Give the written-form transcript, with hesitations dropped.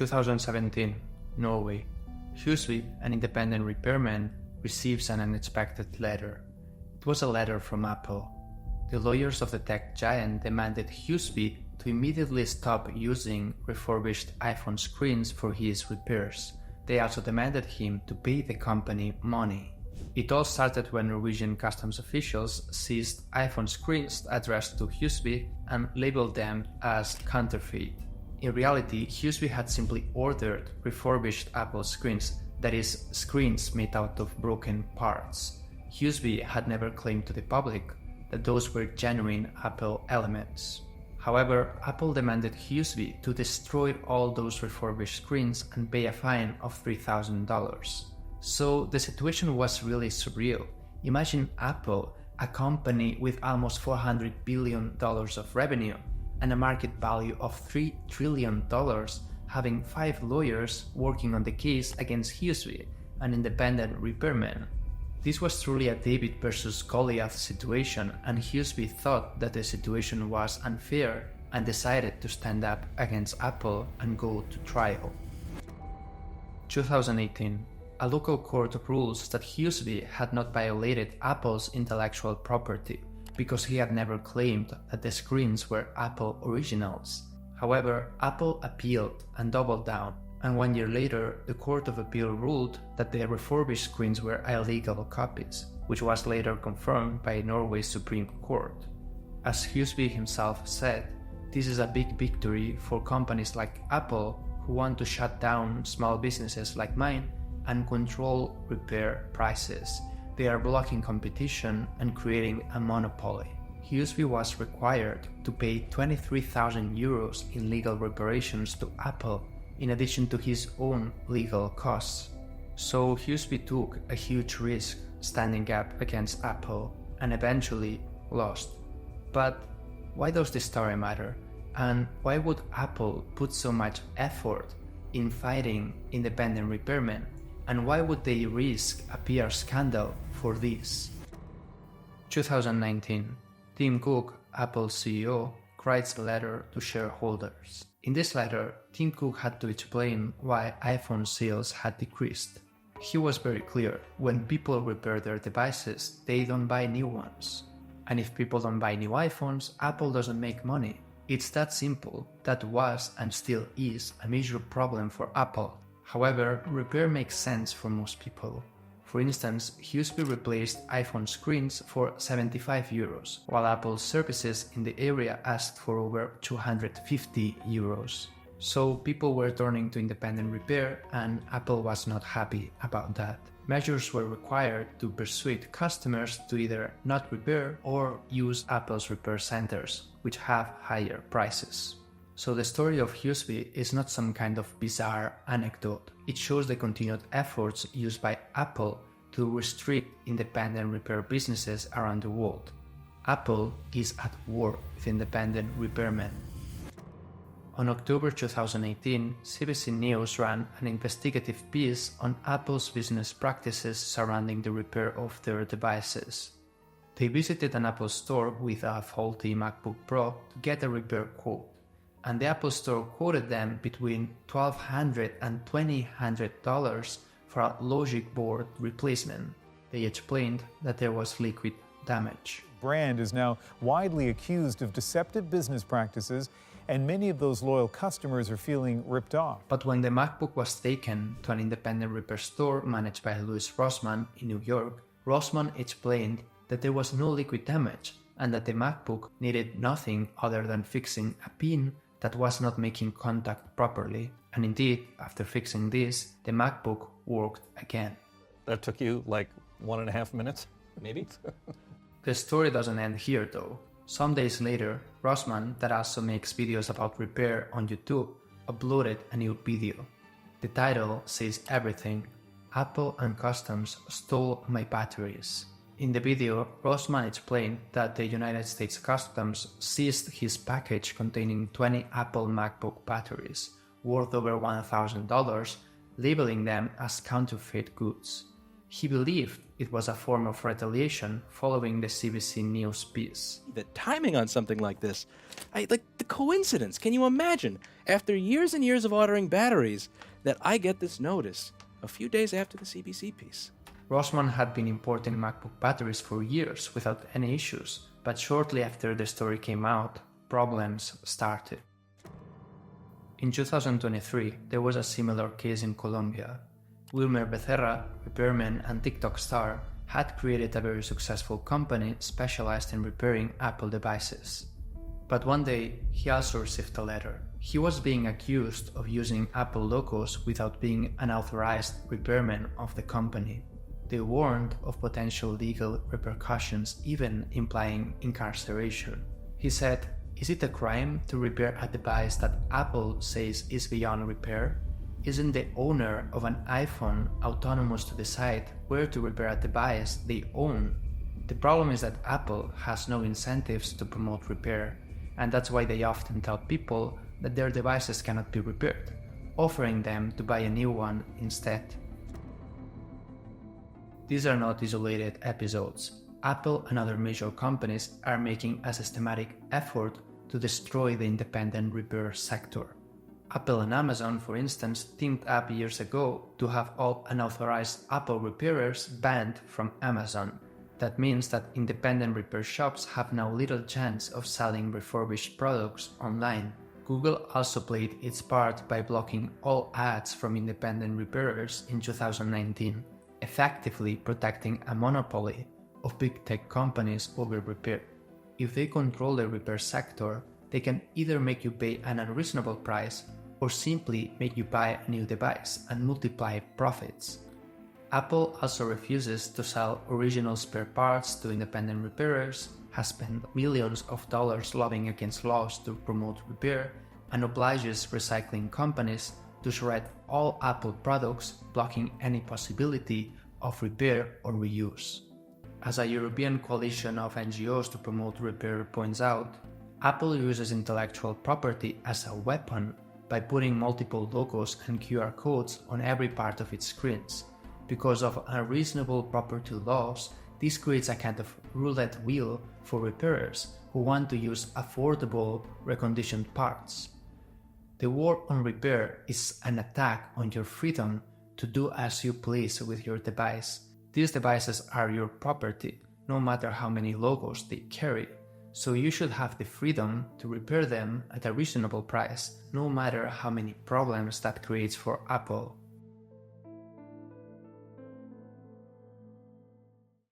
2017, Norway. Huseby, an independent repairman, receives an unexpected letter. It was a letter from Apple. The lawyers of the tech giant demanded Huseby to immediately stop using refurbished iPhone screens for his repairs. They also demanded him to pay the company money. It all started when Norwegian customs officials seized iPhone screens addressed to Huseby and labeled them as counterfeit. In reality, Huseby had simply ordered refurbished Apple screens, that is, screens made out of broken parts. Huseby had never claimed to the public that those were genuine Apple elements. However, Apple demanded Huseby to destroy all those refurbished screens and pay a fine of $3,000. So the situation was really surreal. Imagine Apple, a company with almost $400 billion of revenue and a market value of $3 trillion, having 5 lawyers working on the case against Huseby, an independent repairman. This was truly a David versus Goliath situation, and Huseby thought that the situation was unfair and decided to stand up against Apple and go to trial. 2018. A local court rules that Huseby had not violated Apple's intellectual property because he had never claimed that the screens were Apple originals. However, Apple appealed and doubled down, and 1 year later, the Court of Appeal ruled that the refurbished screens were illegal copies, which was later confirmed by Norway's Supreme Court. As Huseby himself said, this is a big victory for companies like Apple who want to shut down small businesses like mine and control repair prices. They are blocking competition and creating a monopoly. Huseby was required to pay 23,000 euros in legal reparations to Apple in addition to his own legal costs. So Huseby took a huge risk standing up against Apple and eventually lost. But why does this story matter? And why would Apple put so much effort in fighting independent repairmen? And why would they risk a PR scandal for this? 2019. Tim Cook, Apple's CEO, writes a letter to shareholders. In this letter, Tim Cook had to explain why iPhone sales had decreased. He was very clear: when people repair their devices, they don't buy new ones. And if people don't buy new iPhones, Apple doesn't make money. It's that simple. That was and still is a major problem for Apple. However, repair makes sense for most people. For instance, Huseby replaced iPhone screens for 75 euros, while Apple's services in the area asked for over 250 euros. So people were turning to independent repair, and Apple was not happy about that. Measures were required to persuade customers to either not repair or use Apple's repair centers, which have higher prices. So the story of Huseby is not some kind of bizarre anecdote. It shows the continued efforts used by Apple to restrict independent repair businesses around the world. Apple is at war with independent repairmen. On October 2018, CBC News ran an investigative piece on Apple's business practices surrounding the repair of their devices. They visited an Apple store with a faulty MacBook Pro to get a repair quote, and the Apple Store quoted them between $1,200 and $2,000 for a logic board replacement. They explained that there was liquid damage. Brand is now widely accused of deceptive business practices, and many of those loyal customers are feeling ripped off. But when the MacBook was taken to an independent repair store managed by Rossmann in New York, Rossmann explained that there was no liquid damage and that the MacBook needed nothing other than fixing a pin that was not making contact properly. And indeed, after fixing this, the MacBook worked again. That took you like 1.5 minutes, maybe? The story doesn't end here though. Some days later, Rossmann, that also makes videos about repair on YouTube, uploaded a new video. The title says everything: Apple and Customs stole my batteries. In the video, Rossmann explained that the United States Customs seized his package containing 20 Apple MacBook batteries, worth over $1,000, labeling them as counterfeit goods. He believed it was a form of retaliation following the CBC News piece. The timing on something like this, like the coincidence, can you imagine? After years and years of ordering batteries, that I get this notice a few days after the CBC piece. Rossmann had been importing MacBook batteries for years without any issues, but shortly after the story came out, problems started. In 2023, there was a similar case in Colombia. Wilmer Becerra, Repairment and TikTok star, had created a very successful company specialized in repairing Apple devices. But one day, he also received a letter. He was being accused of using Apple logos without being an authorized repairman of the company. They warned of potential legal repercussions, even implying incarceration. He said, "Is it a crime to repair a device that Apple says is beyond repair? Isn't the owner of an iPhone autonomous to decide where to repair a device they own? The problem is that Apple has no incentives to promote repair, and that's why they often tell people that their devices cannot be repaired, offering them to buy a new one instead." These are not isolated episodes. Apple and other major companies are making a systematic effort to destroy the independent repair sector. Apple and Amazon, for instance, teamed up years ago to have all unauthorized Apple repairers banned from Amazon. That means that independent repair shops have now little chance of selling refurbished products online. Google also played its part by blocking all ads from independent repairers in 2019, effectively protecting a monopoly of big tech companies over repair. If they control the repair sector, they can either make you pay an unreasonable price or simply make you buy a new device and multiply profits. Apple also refuses to sell original spare parts to independent repairers, has spent millions of dollars lobbying against laws to promote repair, and obliges recycling companies to shred all Apple products, blocking any possibility of repair or reuse. As a European coalition of NGOs to promote repair points out, Apple uses intellectual property as a weapon by putting multiple logos and QR codes on every part of its screens. Because of unreasonable property laws, this creates a kind of roulette wheel for repairers who want to use affordable, reconditioned parts. The war on repair is an attack on your freedom to do as you please with your device. These devices are your property, no matter how many logos they carry. So you should have the freedom to repair them at a reasonable price, no matter how many problems that creates for Apple.